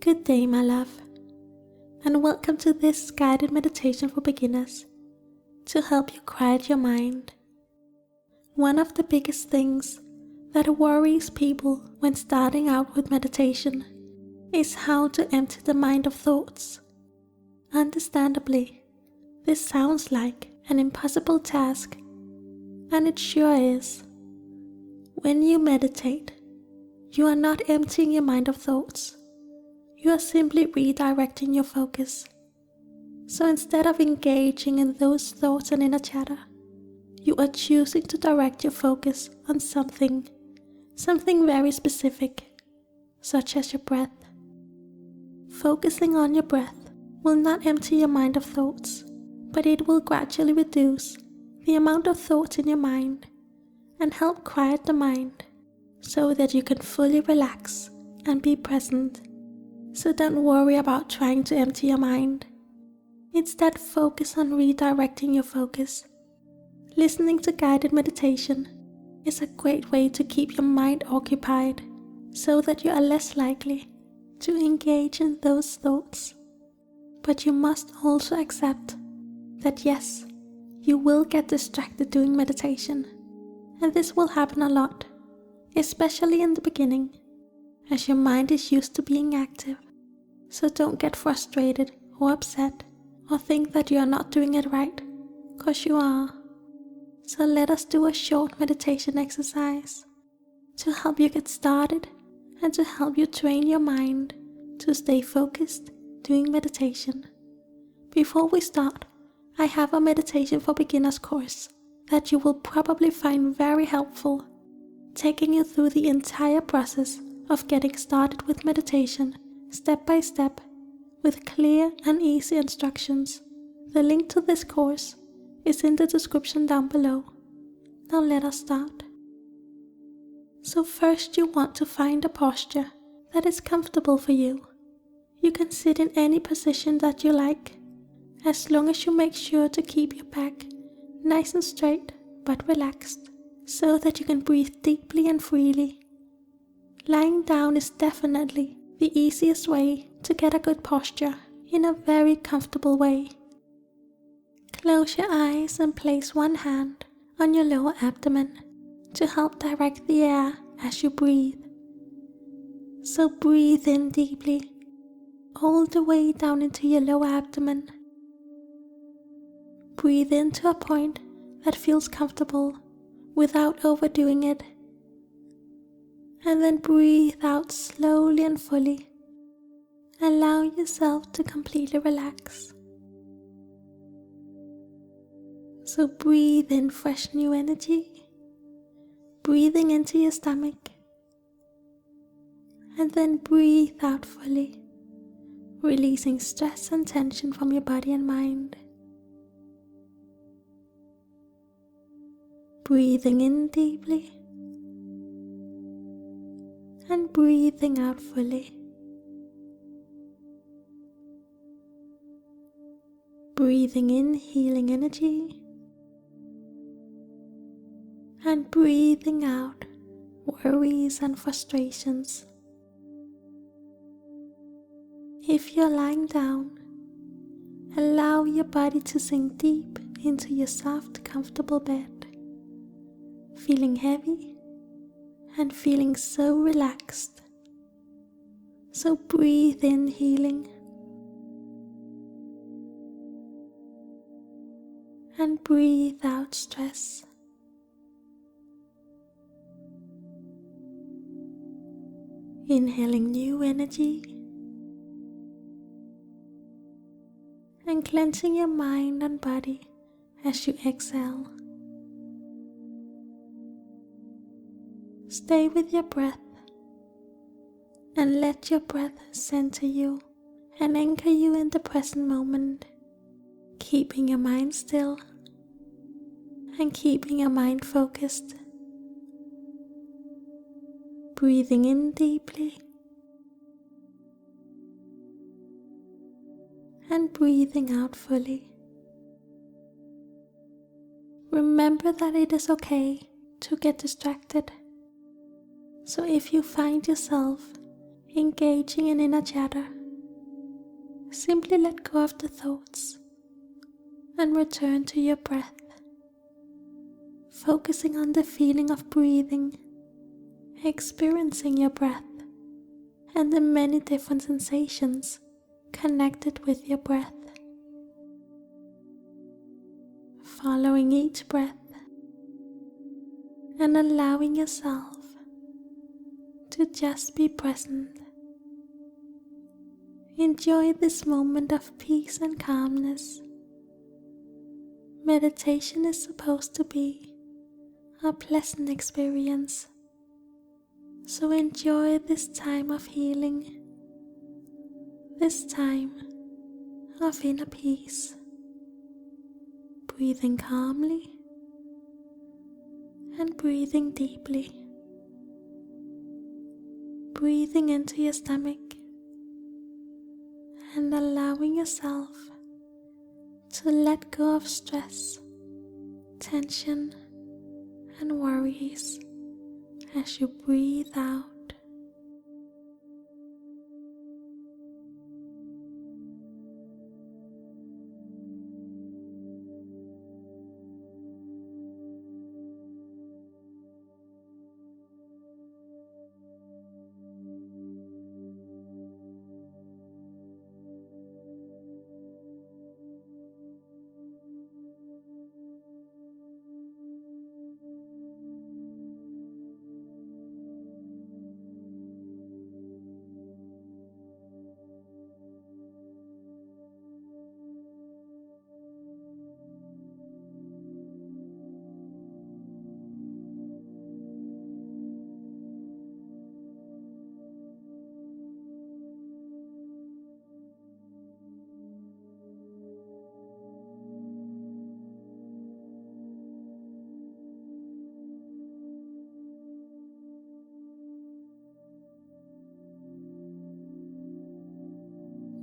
Good day, my love, and welcome to this guided meditation for beginners to help you quiet your mind. One of the biggest things that worries people when starting out with meditation is how to empty the mind of thoughts. Understandably, this sounds like an impossible task, and it sure is. When you meditate, you are not emptying your mind of thoughts. You are simply redirecting your focus. So instead of engaging in those thoughts and inner chatter, you are choosing to direct your focus on something very specific, such as your breath. Focusing on your breath will not empty your mind of thoughts, but it will gradually reduce the amount of thoughts in your mind and help quiet the mind so that you can fully relax and be present. So don't worry about trying to empty your mind. Instead, focus on redirecting your focus. Listening to guided meditation is a great way to keep your mind occupied so that you are less likely to engage in those thoughts. But you must also accept that yes, you will get distracted doing meditation, and this will happen a lot, especially in the beginning, as your mind is used to being active. So don't get frustrated or upset or think that you are not doing it right, because you are. So let us do a short meditation exercise to help you get started and to help you train your mind to stay focused doing meditation. Before we start, I have a meditation for beginners course that you will probably find very helpful, taking you through the entire process of getting started with meditation step by step with clear and easy instructions. The link to this course is in the description down below. Now let us start. So first you want to find a posture that is comfortable for you. You can sit in any position that you like, as long as you make sure to keep your back nice and straight but relaxed, so that you can breathe deeply and freely. Lying down is definitely the easiest way to get a good posture in a very comfortable way. Close your eyes and place one hand on your lower abdomen to help direct the air as you breathe. So breathe in deeply, all the way down into your lower abdomen. Breathe into a point that feels comfortable without overdoing it. And then breathe out slowly and fully. Allow yourself to completely relax. So breathe in fresh new energy, breathing into your stomach, and then breathe out fully, releasing stress and tension from your body and mind. Breathing in deeply and breathing out fully. Breathing in healing energy and breathing out worries and frustrations. If you're lying down, allow your body to sink deep into your soft, comfortable bed, feeling heavy and feeling so relaxed. So breathe in healing and breathe out stress. Inhaling new energy and cleansing your mind and body as you exhale. Stay with your breath and let your breath center you and anchor you in the present moment, keeping your mind still and keeping your mind focused. Breathing in deeply and breathing out fully. Remember that it is okay to get distracted. So if you find yourself engaging in inner chatter, simply let go of the thoughts and return to your breath, focusing on the feeling of breathing, experiencing your breath, and the many different sensations connected with your breath. Following each breath and allowing yourself to just be present. Enjoy this moment of peace and calmness. Meditation is supposed to be a pleasant experience, so enjoy this time of healing, this time of inner peace. Breathing calmly and breathing deeply. Breathing into your stomach and allowing yourself to let go of stress, tension, and worries as you breathe out.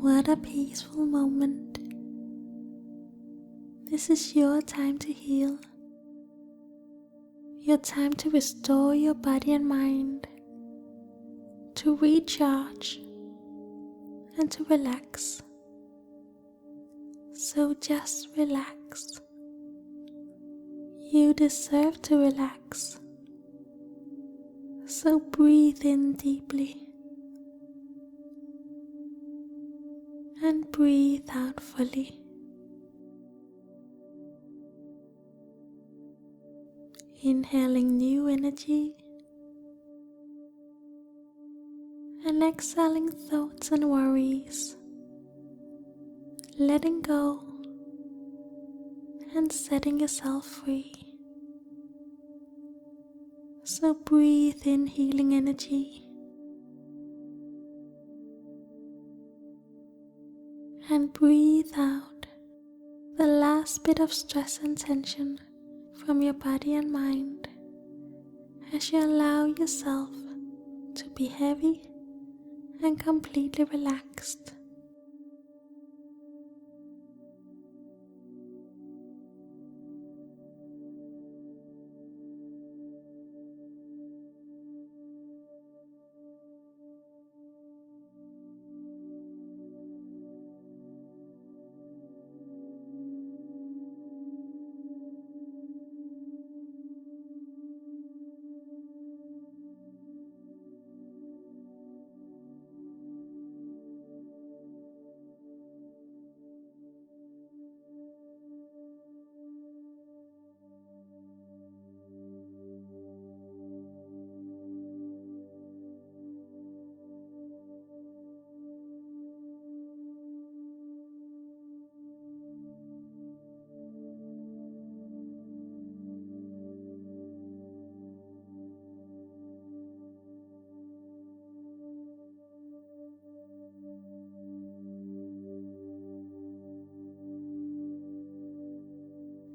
What a peaceful moment. This is your time to heal. Your time to restore your body and mind, to recharge and to relax. So just relax. You deserve to relax. So breathe in deeply and breathe out fully. Inhaling new energy and exhaling thoughts and worries, letting go and setting yourself free. So breathe in healing energy and breathe out the last bit of stress and tension from your body and mind as you allow yourself to be heavy and completely relaxed.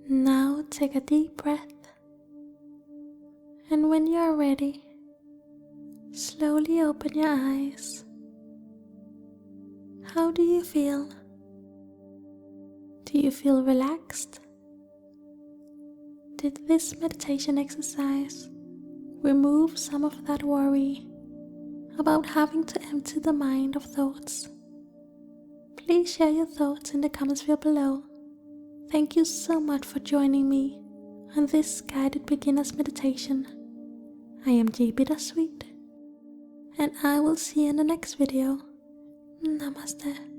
Now take a deep breath, and when you are ready, slowly open your eyes. How do you feel? Do you feel relaxed? Did this meditation exercise remove some of that worry about having to empty the mind of thoughts? Please share your thoughts in the comments field below. Thank you so much for joining me on this guided beginner's meditation. I am G Bittersweet, and I will see you in the next video. Namaste.